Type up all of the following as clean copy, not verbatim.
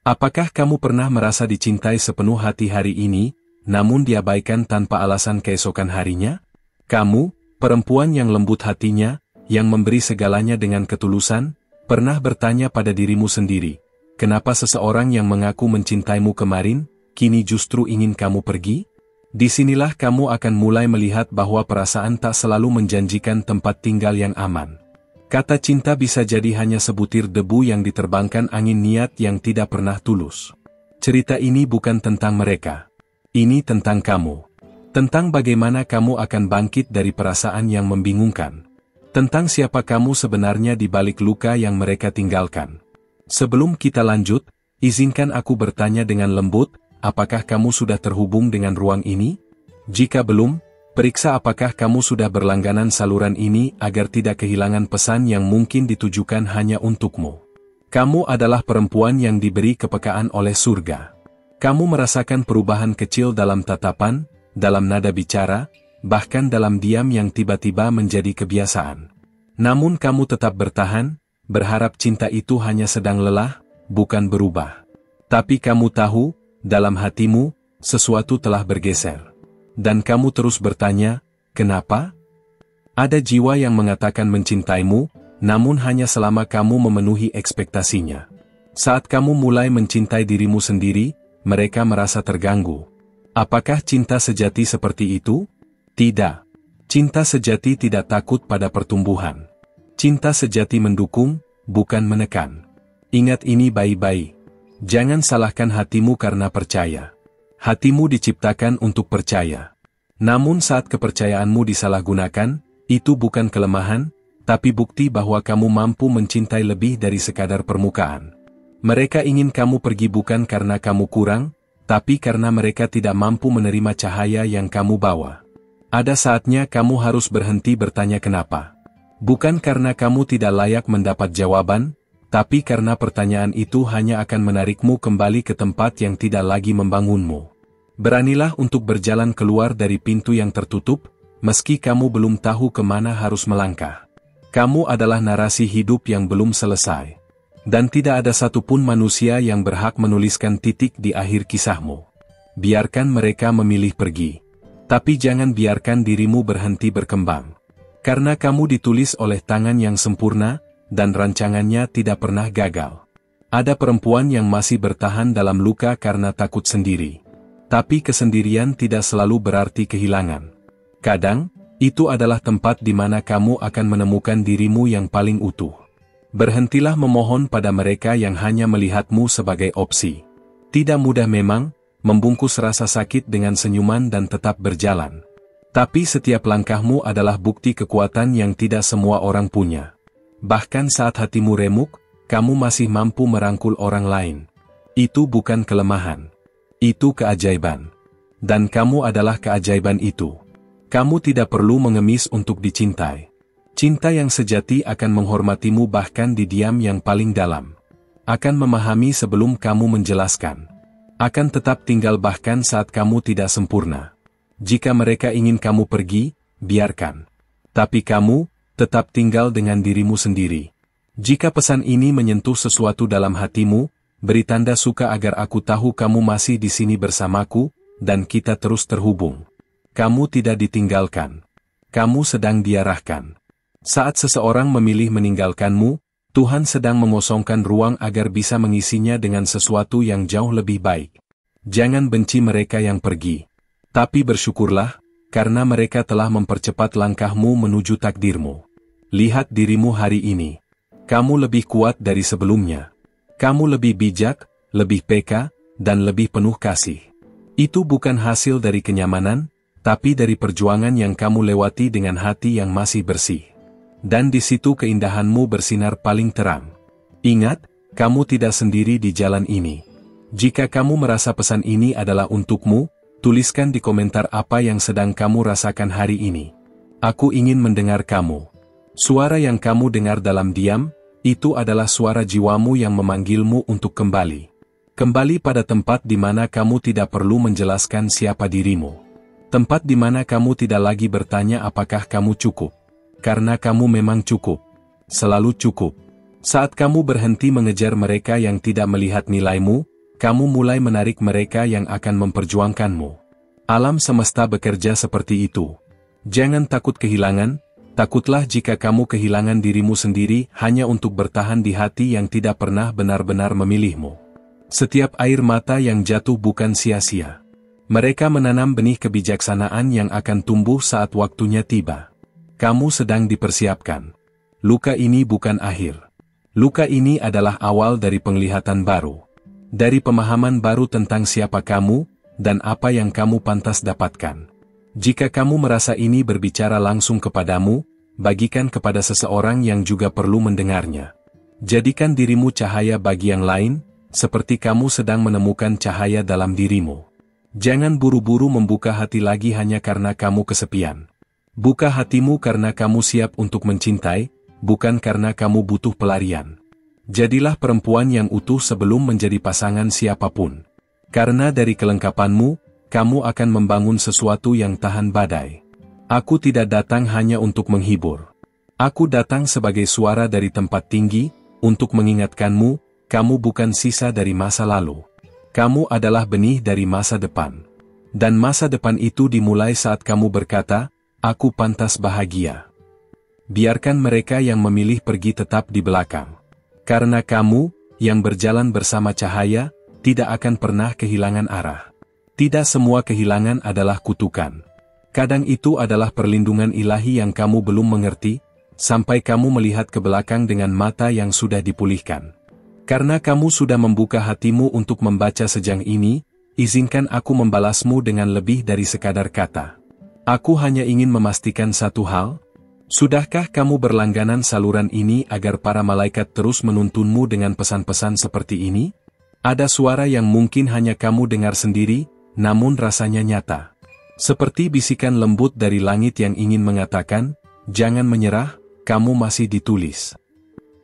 Apakah kamu pernah merasa dicintai sepenuh hati hari ini, namun diabaikan tanpa alasan keesokan harinya? Kamu, perempuan yang lembut hatinya, yang memberi segalanya dengan ketulusan, pernah bertanya pada dirimu sendiri, kenapa seseorang yang mengaku mencintaimu kemarin, kini justru ingin kamu pergi? Disinilah kamu akan mulai melihat bahwa perasaan tak selalu menjanjikan tempat tinggal yang aman. Kata cinta bisa jadi hanya sebutir debu yang diterbangkan angin niat yang tidak pernah tulus. Cerita ini bukan tentang mereka. Ini tentang kamu. Tentang bagaimana kamu akan bangkit dari perasaan yang membingungkan. Tentang siapa kamu sebenarnya di balik luka yang mereka tinggalkan. Sebelum kita lanjut, izinkan aku bertanya dengan lembut, apakah kamu sudah terhubung dengan ruang ini? Jika belum, periksa apakah kamu sudah berlangganan saluran ini agar tidak kehilangan pesan yang mungkin ditujukan hanya untukmu. Kamu adalah perempuan yang diberi kepekaan oleh surga. Kamu merasakan perubahan kecil dalam tatapan, dalam nada bicara, bahkan dalam diam yang tiba-tiba menjadi kebiasaan. Namun kamu tetap bertahan, berharap cinta itu hanya sedang lelah, bukan berubah. Tapi kamu tahu, dalam hatimu, sesuatu telah bergeser. Dan kamu terus bertanya, kenapa? Ada jiwa yang mengatakan mencintaimu, namun hanya selama kamu memenuhi ekspektasinya. Saat kamu mulai mencintai dirimu sendiri, mereka merasa terganggu. Apakah cinta sejati seperti itu? Tidak. Cinta sejati tidak takut pada pertumbuhan. Cinta sejati mendukung, bukan menekan. Ingat ini baik-baik. Jangan salahkan hatimu karena percaya. Hatimu diciptakan untuk percaya. Namun saat kepercayaanmu disalahgunakan, itu bukan kelemahan, tapi bukti bahwa kamu mampu mencintai lebih dari sekadar permukaan. Mereka ingin kamu pergi bukan karena kamu kurang, tapi karena mereka tidak mampu menerima cahaya yang kamu bawa. Ada saatnya kamu harus berhenti bertanya kenapa. Bukan karena kamu tidak layak mendapat jawaban, tapi karena pertanyaan itu hanya akan menarikmu kembali ke tempat yang tidak lagi membangunmu. Beranilah untuk berjalan keluar dari pintu yang tertutup, meski kamu belum tahu kemana harus melangkah. Kamu adalah narasi hidup yang belum selesai. Dan tidak ada satupun manusia yang berhak menuliskan titik di akhir kisahmu. Biarkan mereka memilih pergi. Tapi jangan biarkan dirimu berhenti berkembang. Karena kamu ditulis oleh tangan yang sempurna, dan rancangannya tidak pernah gagal. Ada perempuan yang masih bertahan dalam luka karena takut sendiri. Tapi kesendirian tidak selalu berarti kehilangan. Kadang, itu adalah tempat di mana kamu akan menemukan dirimu yang paling utuh. Berhentilah memohon pada mereka yang hanya melihatmu sebagai opsi. Tidak mudah memang, membungkus rasa sakit dengan senyuman dan tetap berjalan. Tapi setiap langkahmu adalah bukti kekuatan yang tidak semua orang punya. Bahkan saat hatimu remuk, kamu masih mampu merangkul orang lain. Itu bukan kelemahan. Itu keajaiban. Dan kamu adalah keajaiban itu. Kamu tidak perlu mengemis untuk dicintai. Cinta yang sejati akan menghormatimu bahkan di diam yang paling dalam. Akan memahami sebelum kamu menjelaskan. Akan tetap tinggal bahkan saat kamu tidak sempurna. Jika mereka ingin kamu pergi, biarkan. Tapi kamu, tetap tinggal dengan dirimu sendiri. Jika pesan ini menyentuh sesuatu dalam hatimu, beri tanda suka agar aku tahu kamu masih di sini bersamaku, dan kita terus terhubung. Kamu tidak ditinggalkan. Kamu sedang diarahkan. Saat seseorang memilih meninggalkanmu, Tuhan sedang mengosongkan ruang agar bisa mengisinya dengan sesuatu yang jauh lebih baik. Jangan benci mereka yang pergi. Tapi bersyukurlah, karena mereka telah mempercepat langkahmu menuju takdirmu. Lihat dirimu hari ini. Kamu lebih kuat dari sebelumnya. Kamu lebih bijak, lebih peka, dan lebih penuh kasih. Itu bukan hasil dari kenyamanan, tapi dari perjuangan yang kamu lewati dengan hati yang masih bersih. Dan di situ keindahanmu bersinar paling terang. Ingat, kamu tidak sendiri di jalan ini. Jika kamu merasa pesan ini adalah untukmu, tuliskan di komentar apa yang sedang kamu rasakan hari ini. Aku ingin mendengar kamu. Suara yang kamu dengar dalam diam, itu adalah suara jiwamu yang memanggilmu untuk kembali. Kembali pada tempat di mana kamu tidak perlu menjelaskan siapa dirimu. Tempat di mana kamu tidak lagi bertanya apakah kamu cukup. Karena kamu memang cukup. Selalu cukup. Saat kamu berhenti mengejar mereka yang tidak melihat nilaimu, kamu mulai menarik mereka yang akan memperjuangkanmu. Alam semesta bekerja seperti itu. Jangan takut kehilangan, takutlah jika kamu kehilangan dirimu sendiri hanya untuk bertahan di hati yang tidak pernah benar-benar memilihmu. Setiap air mata yang jatuh bukan sia-sia. Mereka menanam benih kebijaksanaan yang akan tumbuh saat waktunya tiba. Kamu sedang dipersiapkan. Luka ini bukan akhir. Luka ini adalah awal dari penglihatan baru. Dari pemahaman baru tentang siapa kamu, dan apa yang kamu pantas dapatkan. Jika kamu merasa ini berbicara langsung kepadamu, bagikan kepada seseorang yang juga perlu mendengarnya. Jadikan dirimu cahaya bagi yang lain, seperti kamu sedang menemukan cahaya dalam dirimu. Jangan buru-buru membuka hati lagi hanya karena kamu kesepian. Buka hatimu karena kamu siap untuk mencintai, bukan karena kamu butuh pelarian. Jadilah perempuan yang utuh sebelum menjadi pasangan siapapun. Karena dari kelengkapanmu, kamu akan membangun sesuatu yang tahan badai. Aku tidak datang hanya untuk menghibur. Aku datang sebagai suara dari tempat tinggi, untuk mengingatkanmu, kamu bukan sisa dari masa lalu. Kamu adalah benih dari masa depan. Dan masa depan itu dimulai saat kamu berkata, aku pantas bahagia. Biarkan mereka yang memilih pergi tetap di belakang. Karena kamu, yang berjalan bersama cahaya, tidak akan pernah kehilangan arah. Tidak semua kehilangan adalah kutukan. Kadang itu adalah perlindungan ilahi yang kamu belum mengerti, sampai kamu melihat ke belakang dengan mata yang sudah dipulihkan. Karena kamu sudah membuka hatimu untuk membaca sejang ini, izinkan aku membalasmu dengan lebih dari sekadar kata. Aku hanya ingin memastikan satu hal. Sudahkah kamu berlangganan saluran ini agar para malaikat terus menuntunmu dengan pesan-pesan seperti ini? Ada suara yang mungkin hanya kamu dengar sendiri, namun rasanya nyata. Seperti bisikan lembut dari langit yang ingin mengatakan, jangan menyerah, kamu masih ditulis.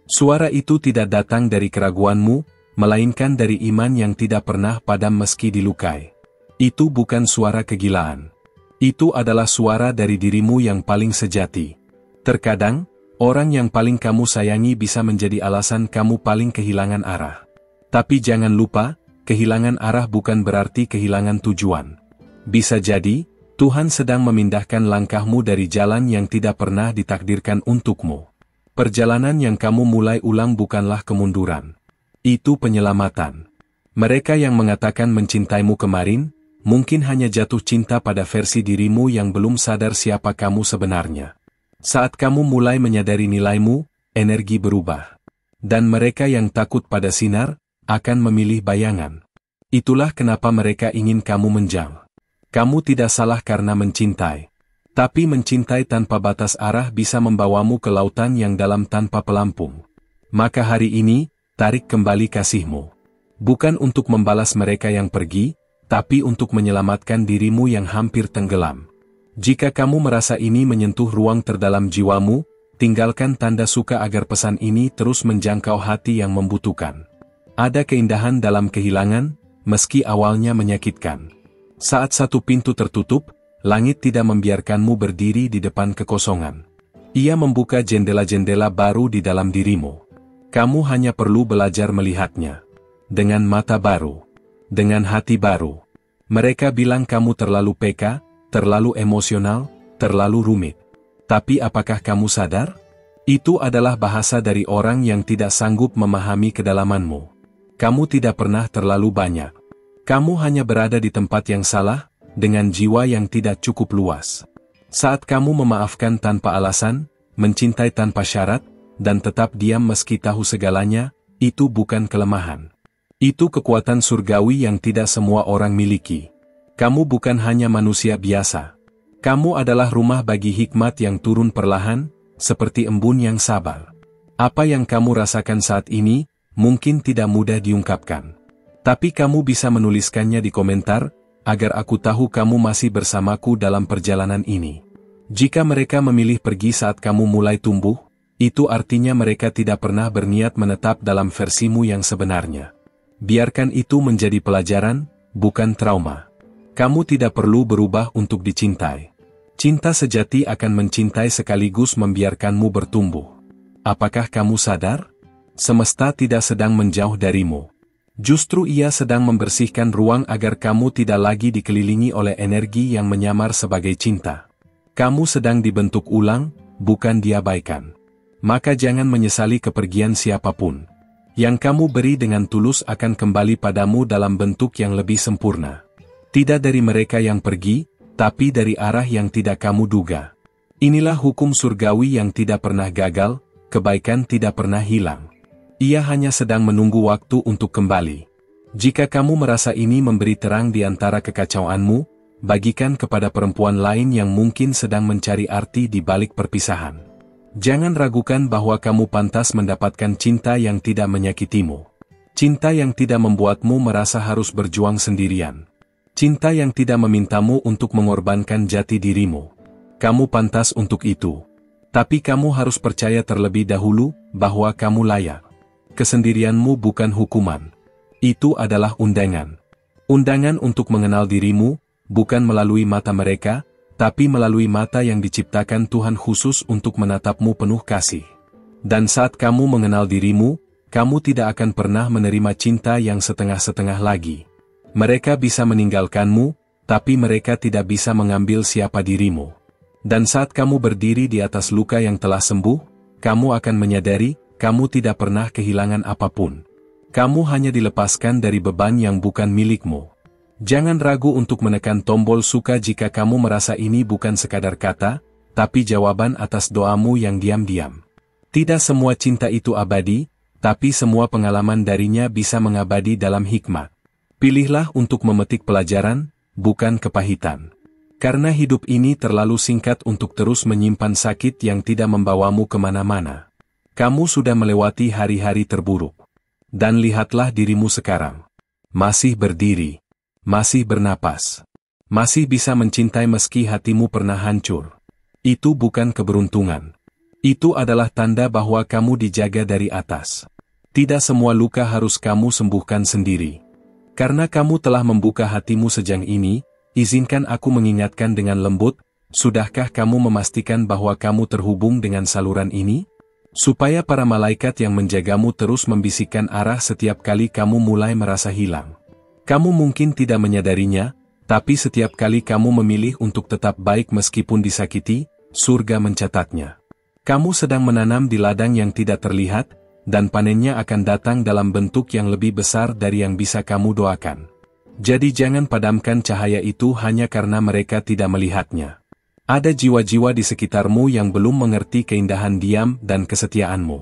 Suara itu tidak datang dari keraguanmu, melainkan dari iman yang tidak pernah padam meski dilukai. Itu bukan suara kegilaan. Itu adalah suara dari dirimu yang paling sejati. Terkadang, orang yang paling kamu sayangi bisa menjadi alasan kamu paling kehilangan arah. Tapi jangan lupa, kehilangan arah bukan berarti kehilangan tujuan. Bisa jadi, Tuhan sedang memindahkan langkahmu dari jalan yang tidak pernah ditakdirkan untukmu. Perjalanan yang kamu mulai ulang bukanlah kemunduran. Itu penyelamatan. Mereka yang mengatakan mencintaimu kemarin, mungkin hanya jatuh cinta pada versi dirimu yang belum sadar siapa kamu sebenarnya. Saat kamu mulai menyadari nilaimu, energi berubah. Dan mereka yang takut pada sinar, akan memilih bayangan. Itulah kenapa mereka ingin kamu menjauh. Kamu tidak salah karena mencintai. Tapi mencintai tanpa batas arah bisa membawamu ke lautan yang dalam tanpa pelampung. Maka hari ini, tarik kembali kasihmu. Bukan untuk membalas mereka yang pergi, tapi untuk menyelamatkan dirimu yang hampir tenggelam. Jika kamu merasa ini menyentuh ruang terdalam jiwamu, tinggalkan tanda suka agar pesan ini terus menjangkau hati yang membutuhkan. Ada keindahan dalam kehilangan, meski awalnya menyakitkan. Saat satu pintu tertutup, langit tidak membiarkanmu berdiri di depan kekosongan. Ia membuka jendela-jendela baru di dalam dirimu. Kamu hanya perlu belajar melihatnya. Dengan mata baru. Dengan hati baru. Mereka bilang kamu terlalu peka, terlalu emosional, terlalu rumit. Tapi apakah kamu sadar? Itu adalah bahasa dari orang yang tidak sanggup memahami kedalamanmu. Kamu tidak pernah terlalu banyak. Kamu hanya berada di tempat yang salah, dengan jiwa yang tidak cukup luas. Saat kamu memaafkan tanpa alasan, mencintai tanpa syarat, dan tetap diam meski tahu segalanya, itu bukan kelemahan. Itu kekuatan surgawi yang tidak semua orang miliki. Kamu bukan hanya manusia biasa. Kamu adalah rumah bagi hikmat yang turun perlahan, seperti embun yang sabar. Apa yang kamu rasakan saat ini, mungkin tidak mudah diungkapkan. Tapi kamu bisa menuliskannya di komentar, agar aku tahu kamu masih bersamaku dalam perjalanan ini. Jika mereka memilih pergi saat kamu mulai tumbuh, itu artinya mereka tidak pernah berniat menetap dalam versimu yang sebenarnya. Biarkan itu menjadi pelajaran, bukan trauma. Kamu tidak perlu berubah untuk dicintai. Cinta sejati akan mencintai sekaligus membiarkanmu bertumbuh. Apakah kamu sadar? Semesta tidak sedang menjauh darimu. Justru ia sedang membersihkan ruang agar kamu tidak lagi dikelilingi oleh energi yang menyamar sebagai cinta. Kamu sedang dibentuk ulang, bukan diabaikan. Maka jangan menyesali kepergian siapapun. Yang kamu beri dengan tulus akan kembali padamu dalam bentuk yang lebih sempurna. Tidak dari mereka yang pergi, tapi dari arah yang tidak kamu duga. Inilah hukum surgawi yang tidak pernah gagal, kebaikan tidak pernah hilang. Ia hanya sedang menunggu waktu untuk kembali. Jika kamu merasa ini memberi terang di antara kekacauanmu, bagikan kepada perempuan lain yang mungkin sedang mencari arti di balik perpisahan. Jangan ragukan bahwa kamu pantas mendapatkan cinta yang tidak menyakitimu. Cinta yang tidak membuatmu merasa harus berjuang sendirian. Cinta yang tidak memintamu untuk mengorbankan jati dirimu. Kamu pantas untuk itu. Tapi kamu harus percaya terlebih dahulu bahwa kamu layak. Kesendirianmu bukan hukuman. Itu adalah undangan. Undangan untuk mengenal dirimu, bukan melalui mata mereka, tapi melalui mata yang diciptakan Tuhan khusus untuk menatapmu penuh kasih. Dan saat kamu mengenal dirimu, kamu tidak akan pernah menerima cinta yang setengah-setengah lagi. Mereka bisa meninggalkanmu, tapi mereka tidak bisa mengambil siapa dirimu. Dan saat kamu berdiri di atas luka yang telah sembuh, kamu akan menyadari, kamu tidak pernah kehilangan apapun. Kamu hanya dilepaskan dari beban yang bukan milikmu. Jangan ragu untuk menekan tombol suka jika kamu merasa ini bukan sekadar kata, tapi jawaban atas doamu yang diam-diam. Tidak semua cinta itu abadi, tapi semua pengalaman darinya bisa mengabadi dalam hikmat. Pilihlah untuk memetik pelajaran, bukan kepahitan. Karena hidup ini terlalu singkat untuk terus menyimpan sakit yang tidak membawamu kemana-mana. Kamu sudah melewati hari-hari terburuk. Dan lihatlah dirimu sekarang. Masih berdiri. Masih bernapas. Masih bisa mencintai meski hatimu pernah hancur. Itu bukan keberuntungan. Itu adalah tanda bahwa kamu dijaga dari atas. Tidak semua luka harus kamu sembuhkan sendiri. Karena kamu telah membuka hatimu sejak ini, izinkan aku mengingatkan dengan lembut, sudahkah kamu memastikan bahwa kamu terhubung dengan saluran ini? Supaya para malaikat yang menjagamu terus membisikkan arah setiap kali kamu mulai merasa hilang. Kamu mungkin tidak menyadarinya, tapi setiap kali kamu memilih untuk tetap baik meskipun disakiti, surga mencatatnya. Kamu sedang menanam di ladang yang tidak terlihat, dan panennya akan datang dalam bentuk yang lebih besar dari yang bisa kamu doakan. Jadi jangan padamkan cahaya itu hanya karena mereka tidak melihatnya. Ada jiwa-jiwa di sekitarmu yang belum mengerti keindahan diam dan kesetiaanmu.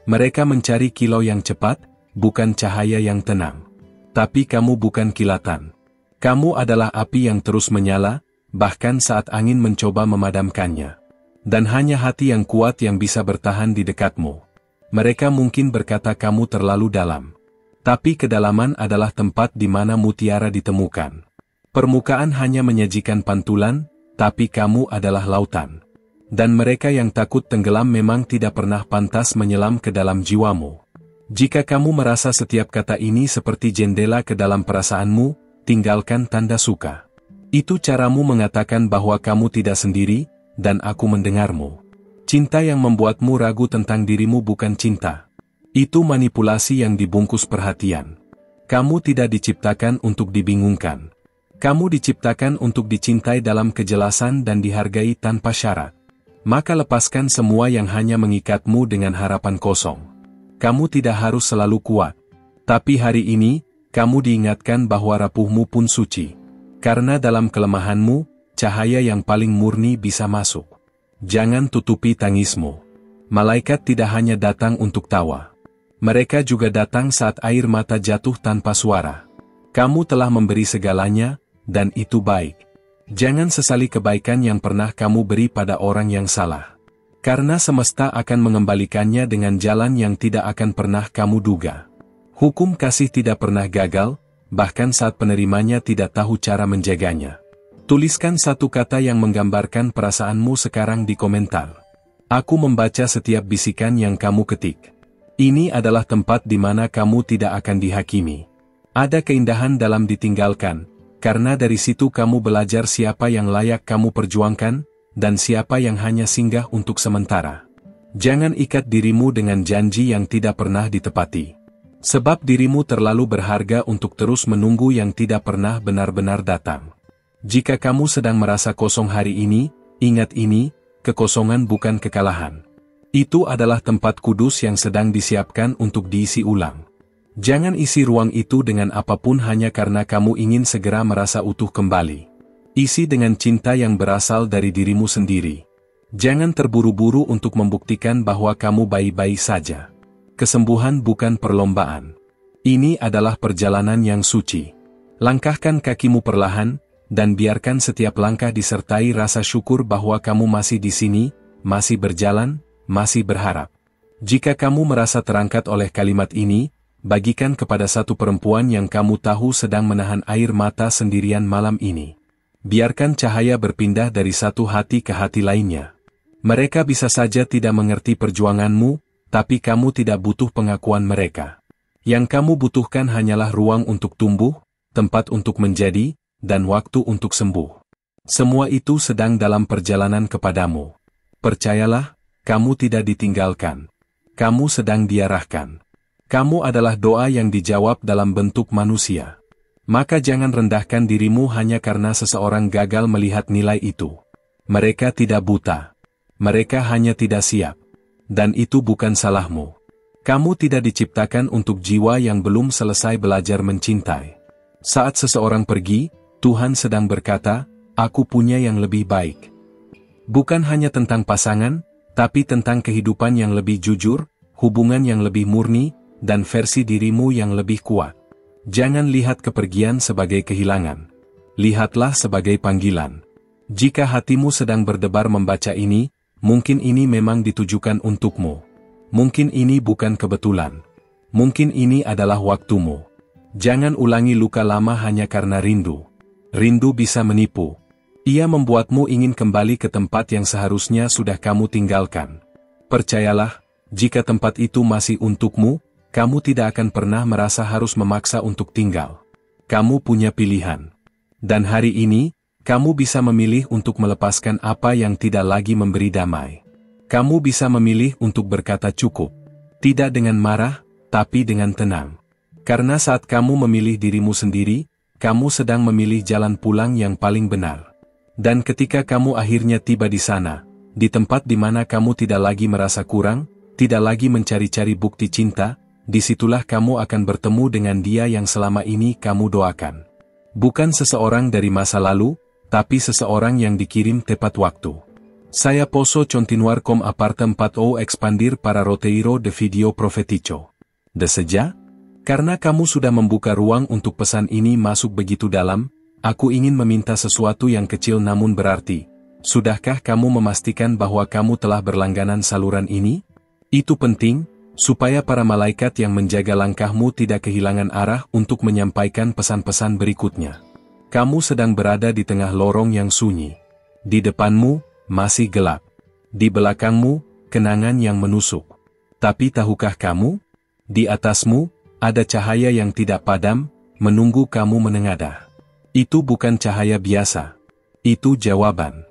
Mereka mencari kilau yang cepat, bukan cahaya yang tenang. Tapi kamu bukan kilatan. Kamu adalah api yang terus menyala, bahkan saat angin mencoba memadamkannya. Dan hanya hati yang kuat yang bisa bertahan di dekatmu. Mereka mungkin berkata kamu terlalu dalam. Tapi kedalaman adalah tempat di mana mutiara ditemukan. Permukaan hanya menyajikan pantulan, tapi kamu adalah lautan. Dan mereka yang takut tenggelam memang tidak pernah pantas menyelam ke dalam jiwamu. Jika kamu merasa setiap kata ini seperti jendela ke dalam perasaanmu, tinggalkan tanda suka. Itu caramu mengatakan bahwa kamu tidak sendiri, dan aku mendengarmu. Cinta yang membuatmu ragu tentang dirimu bukan cinta. Itu manipulasi yang dibungkus perhatian. Kamu tidak diciptakan untuk dibingungkan. Kamu diciptakan untuk dicintai dalam kejelasan dan dihargai tanpa syarat. Maka lepaskan semua yang hanya mengikatmu dengan harapan kosong. Kamu tidak harus selalu kuat. Tapi hari ini, kamu diingatkan bahwa rapuhmu pun suci. Karena dalam kelemahanmu, cahaya yang paling murni bisa masuk. Jangan tutupi tangismu. Malaikat tidak hanya datang untuk tawa. Mereka juga datang saat air mata jatuh tanpa suara. Kamu telah memberi segalanya, dan itu baik. Jangan sesali kebaikan yang pernah kamu beri pada orang yang salah. Karena semesta akan mengembalikannya dengan jalan yang tidak akan pernah kamu duga. Hukum kasih tidak pernah gagal, bahkan saat penerimanya tidak tahu cara menjaganya. Tuliskan satu kata yang menggambarkan perasaanmu sekarang di komentar. Aku membaca setiap bisikan yang kamu ketik. Ini adalah tempat di mana kamu tidak akan dihakimi. Ada keindahan dalam ditinggalkan. Karena dari situ kamu belajar siapa yang layak kamu perjuangkan, dan siapa yang hanya singgah untuk sementara. Jangan ikat dirimu dengan janji yang tidak pernah ditepati. Sebab dirimu terlalu berharga untuk terus menunggu yang tidak pernah benar-benar datang. Jika kamu sedang merasa kosong hari ini, ingat ini, kekosongan bukan kekalahan. Itu adalah tempat kudus yang sedang disiapkan untuk diisi ulang. Jangan isi ruang itu dengan apapun hanya karena kamu ingin segera merasa utuh kembali. Isi dengan cinta yang berasal dari dirimu sendiri. Jangan terburu-buru untuk membuktikan bahwa kamu baik-baik saja. Kesembuhan bukan perlombaan. Ini adalah perjalanan yang suci. Langkahkan kakimu perlahan, dan biarkan setiap langkah disertai rasa syukur bahwa kamu masih di sini, masih berjalan, masih berharap. Jika kamu merasa terangkat oleh kalimat ini, bagikan kepada satu perempuan yang kamu tahu sedang menahan air mata sendirian malam ini. Biarkan cahaya berpindah dari satu hati ke hati lainnya. Mereka bisa saja tidak mengerti perjuanganmu, tapi kamu tidak butuh pengakuan mereka. Yang kamu butuhkan hanyalah ruang untuk tumbuh, tempat untuk menjadi, dan waktu untuk sembuh. Semua itu sedang dalam perjalanan kepadamu. Percayalah, kamu tidak ditinggalkan. Kamu sedang diarahkan. Kamu adalah doa yang dijawab dalam bentuk manusia. Maka jangan rendahkan dirimu hanya karena seseorang gagal melihat nilai itu. Mereka tidak buta. Mereka hanya tidak siap. Dan itu bukan salahmu. Kamu tidak diciptakan untuk jiwa yang belum selesai belajar mencintai. Saat seseorang pergi, Tuhan sedang berkata, "Aku punya yang lebih baik." Bukan hanya tentang pasangan, tapi tentang kehidupan yang lebih jujur, hubungan yang lebih murni, dan versi dirimu yang lebih kuat. Jangan lihat kepergian sebagai kehilangan. Lihatlah sebagai panggilan. Jika hatimu sedang berdebar membaca ini, mungkin ini memang ditujukan untukmu. Mungkin ini bukan kebetulan. Mungkin ini adalah waktumu. Jangan ulangi luka lama hanya karena rindu. Rindu bisa menipu. Ia membuatmu ingin kembali ke tempat yang seharusnya sudah kamu tinggalkan. Percayalah, jika tempat itu masih untukmu, kamu tidak akan pernah merasa harus memaksa untuk tinggal. Kamu punya pilihan. Dan hari ini, kamu bisa memilih untuk melepaskan apa yang tidak lagi memberi damai. Kamu bisa memilih untuk berkata cukup. Tidak dengan marah, tapi dengan tenang. Karena saat kamu memilih dirimu sendiri, kamu sedang memilih jalan pulang yang paling benar. Dan ketika kamu akhirnya tiba di sana, di tempat di mana kamu tidak lagi merasa kurang, tidak lagi mencari-cari bukti cinta, disitulah kamu akan bertemu dengan dia yang selama ini kamu doakan. Bukan seseorang dari masa lalu, tapi seseorang yang dikirim tepat waktu. Saya posso continuar com aparte 4 o expandir para roteiro de video profetico. Deseja? Karena kamu sudah membuka ruang untuk pesan ini masuk begitu dalam, aku ingin meminta sesuatu yang kecil namun berarti. Sudahkah kamu memastikan bahwa kamu telah berlangganan saluran ini? Itu penting, supaya para malaikat yang menjaga langkahmu tidak kehilangan arah untuk menyampaikan pesan-pesan berikutnya. Kamu sedang berada di tengah lorong yang sunyi. Di depanmu, masih gelap. Di belakangmu, kenangan yang menusuk. Tapi tahukah kamu? Di atasmu, ada cahaya yang tidak padam, menunggu kamu menengadah. Itu bukan cahaya biasa. Itu jawaban.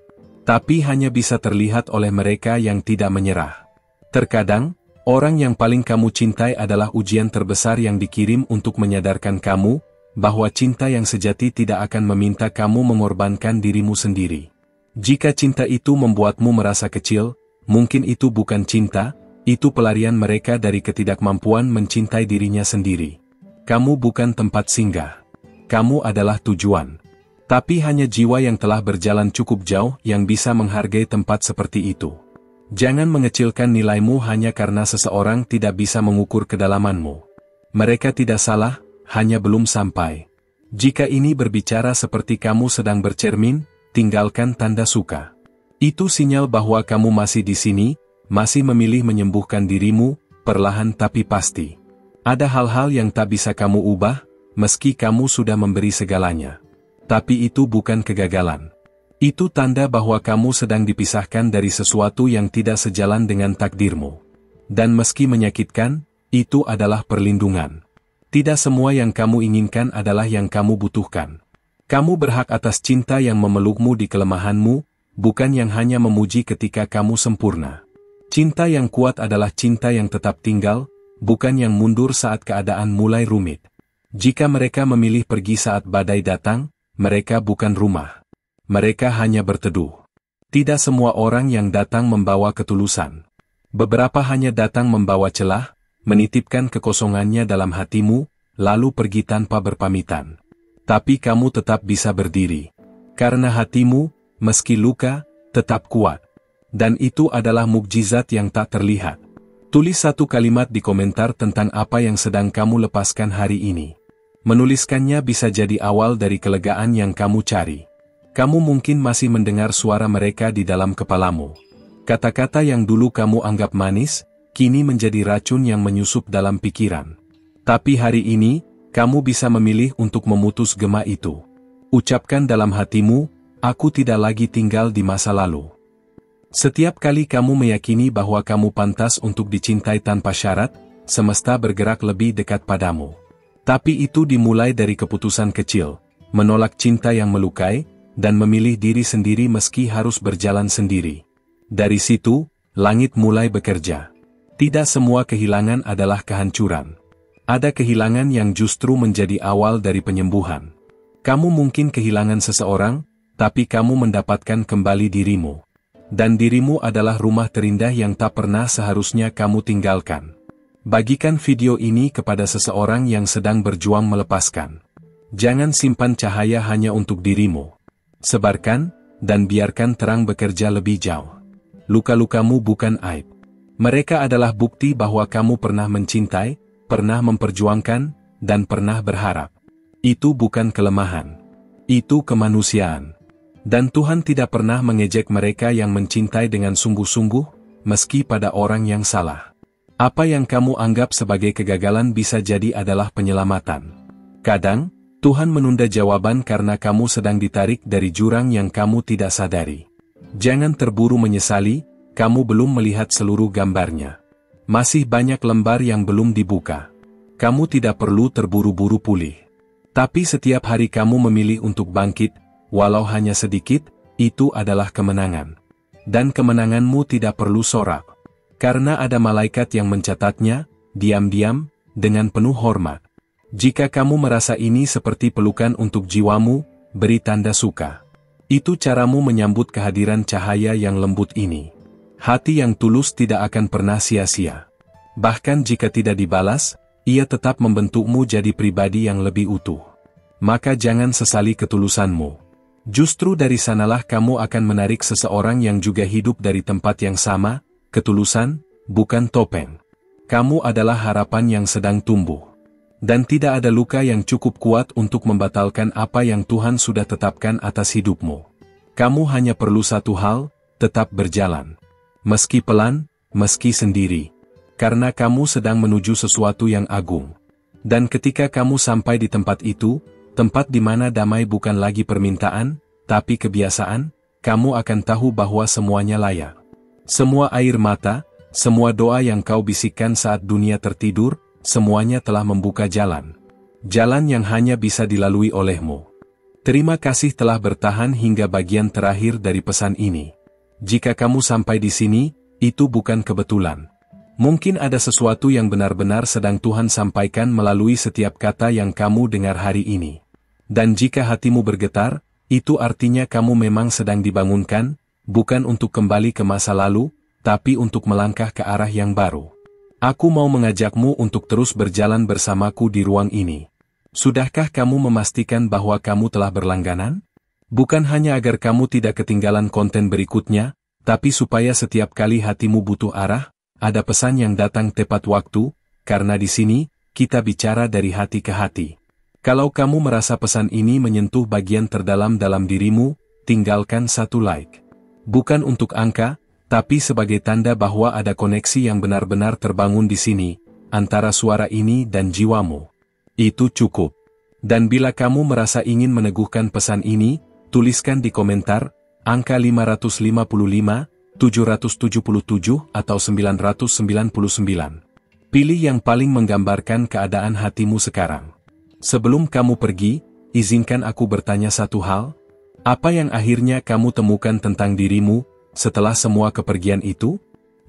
Tapi hanya bisa terlihat oleh mereka yang tidak menyerah. Terkadang, orang yang paling kamu cintai adalah ujian terbesar yang dikirim untuk menyadarkan kamu, bahwa cinta yang sejati tidak akan meminta kamu mengorbankan dirimu sendiri. Jika cinta itu membuatmu merasa kecil, mungkin itu bukan cinta, itu pelarian mereka dari ketidakmampuan mencintai dirinya sendiri. Kamu bukan tempat singgah. Kamu adalah tujuan. Tapi hanya jiwa yang telah berjalan cukup jauh yang bisa menghargai tempat seperti itu. Jangan mengecilkan nilaimu hanya karena seseorang tidak bisa mengukur kedalamanmu. Mereka tidak salah, hanya belum sampai. Jika ini berbicara seperti kamu sedang bercermin, tinggalkan tanda suka. Itu sinyal bahwa kamu masih di sini, masih memilih menyembuhkan dirimu, perlahan tapi pasti. Ada hal-hal yang tak bisa kamu ubah, meski kamu sudah memberi segalanya. Tapi itu bukan kegagalan. Itu tanda bahwa kamu sedang dipisahkan dari sesuatu yang tidak sejalan dengan takdirmu. Dan meski menyakitkan, itu adalah perlindungan. Tidak semua yang kamu inginkan adalah yang kamu butuhkan. Kamu berhak atas cinta yang memelukmu di kelemahanmu, bukan yang hanya memuji ketika kamu sempurna. Cinta yang kuat adalah cinta yang tetap tinggal, bukan yang mundur saat keadaan mulai rumit. Jika mereka memilih pergi saat badai datang, mereka bukan rumah. Mereka hanya berteduh. Tidak semua orang yang datang membawa ketulusan. Beberapa hanya datang membawa celah, menitipkan kekosongannya dalam hatimu, lalu pergi tanpa berpamitan. Tapi kamu tetap bisa berdiri. Karena hatimu, meski luka, tetap kuat. Dan itu adalah mukjizat yang tak terlihat. Tulis satu kalimat di komentar tentang apa yang sedang kamu lepaskan hari ini. Menuliskannya bisa jadi awal dari kelegaan yang kamu cari. Kamu mungkin masih mendengar suara mereka di dalam kepalamu. Kata-kata yang dulu kamu anggap manis, kini menjadi racun yang menyusup dalam pikiran. Tapi hari ini, kamu bisa memilih untuk memutus gema itu. Ucapkan dalam hatimu, aku tidak lagi tinggal di masa lalu. Setiap kali kamu meyakini bahwa kamu pantas untuk dicintai tanpa syarat, semesta bergerak lebih dekat padamu. Tapi itu dimulai dari keputusan kecil, menolak cinta yang melukai, dan memilih diri sendiri meski harus berjalan sendiri. Dari situ, langit mulai bekerja. Tidak semua kehilangan adalah kehancuran. Ada kehilangan yang justru menjadi awal dari penyembuhan. Kamu mungkin kehilangan seseorang, tapi kamu mendapatkan kembali dirimu. Dan dirimu adalah rumah terindah yang tak pernah seharusnya kamu tinggalkan. Bagikan video ini kepada seseorang yang sedang berjuang melepaskan. Jangan simpan cahaya hanya untuk dirimu. Sebarkan, dan biarkan terang bekerja lebih jauh. Luka-lukamu bukan aib. Mereka adalah bukti bahwa kamu pernah mencintai, pernah memperjuangkan, dan pernah berharap. Itu bukan kelemahan. Itu kemanusiaan. Dan Tuhan tidak pernah mengejek mereka yang mencintai dengan sungguh-sungguh, meski pada orang yang salah. Apa yang kamu anggap sebagai kegagalan bisa jadi adalah penyelamatan. Kadang, Tuhan menunda jawaban karena kamu sedang ditarik dari jurang yang kamu tidak sadari. Jangan terburu menyesali, kamu belum melihat seluruh gambarnya. Masih banyak lembar yang belum dibuka. Kamu tidak perlu terburu-buru pulih. Tapi setiap hari kamu memilih untuk bangkit, walau hanya sedikit, itu adalah kemenangan. Dan kemenanganmu tidak perlu sorak. Karena ada malaikat yang mencatatnya, diam-diam, dengan penuh hormat. Jika kamu merasa ini seperti pelukan untuk jiwamu, beri tanda suka. Itu caramu menyambut kehadiran cahaya yang lembut ini. Hati yang tulus tidak akan pernah sia-sia. Bahkan jika tidak dibalas, ia tetap membentukmu jadi pribadi yang lebih utuh. Maka jangan sesali ketulusanmu. Justru dari sanalah kamu akan menarik seseorang yang juga hidup dari tempat yang sama, ketulusan, bukan topeng. Kamu adalah harapan yang sedang tumbuh. Dan tidak ada luka yang cukup kuat untuk membatalkan apa yang Tuhan sudah tetapkan atas hidupmu. Kamu hanya perlu satu hal, tetap berjalan. Meski pelan, meski sendiri. Karena kamu sedang menuju sesuatu yang agung. Dan ketika kamu sampai di tempat itu, tempat di mana damai bukan lagi permintaan, tapi kebiasaan, kamu akan tahu bahwa semuanya layak. Semua air mata, semua doa yang kau bisikkan saat dunia tertidur, semuanya telah membuka jalan. Jalan yang hanya bisa dilalui olehmu. Terima kasih telah bertahan hingga bagian terakhir dari pesan ini. Jika kamu sampai di sini, itu bukan kebetulan. Mungkin ada sesuatu yang benar-benar sedang Tuhan sampaikan melalui setiap kata yang kamu dengar hari ini. Dan jika hatimu bergetar, itu artinya kamu memang sedang dibangunkan, bukan untuk kembali ke masa lalu, tapi untuk melangkah ke arah yang baru. Aku mau mengajakmu untuk terus berjalan bersamaku di ruang ini. Sudahkah kamu memastikan bahwa kamu telah berlangganan? Bukan hanya agar kamu tidak ketinggalan konten berikutnya, tapi supaya setiap kali hatimu butuh arah, ada pesan yang datang tepat waktu, karena di sini, kita bicara dari hati ke hati. Kalau kamu merasa pesan ini menyentuh bagian terdalam dalam dirimu, tinggalkan satu like. Bukan untuk angka, tapi sebagai tanda bahwa ada koneksi yang benar-benar terbangun di sini, antara suara ini dan jiwamu. Itu cukup. Dan bila kamu merasa ingin meneguhkan pesan ini, tuliskan di komentar, angka 555, 777 atau 999. Pilih yang paling menggambarkan keadaan hatimu sekarang. Sebelum kamu pergi, izinkan aku bertanya satu hal. Apa yang akhirnya kamu temukan tentang dirimu, setelah semua kepergian itu?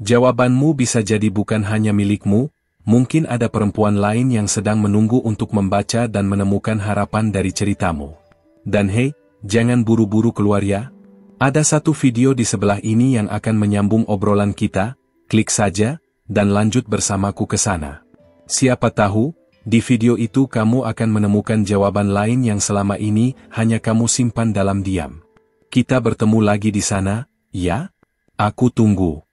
Jawabanmu bisa jadi bukan hanya milikmu, mungkin ada perempuan lain yang sedang menunggu untuk membaca dan menemukan harapan dari ceritamu. Dan hei, jangan buru-buru keluar ya. Ada satu video di sebelah ini yang akan menyambung obrolan kita, klik saja, dan lanjut bersamaku ke sana. Siapa tahu, di video itu kamu akan menemukan jawaban lain yang selama ini hanya kamu simpan dalam diam. Kita bertemu lagi di sana, ya? Aku tunggu.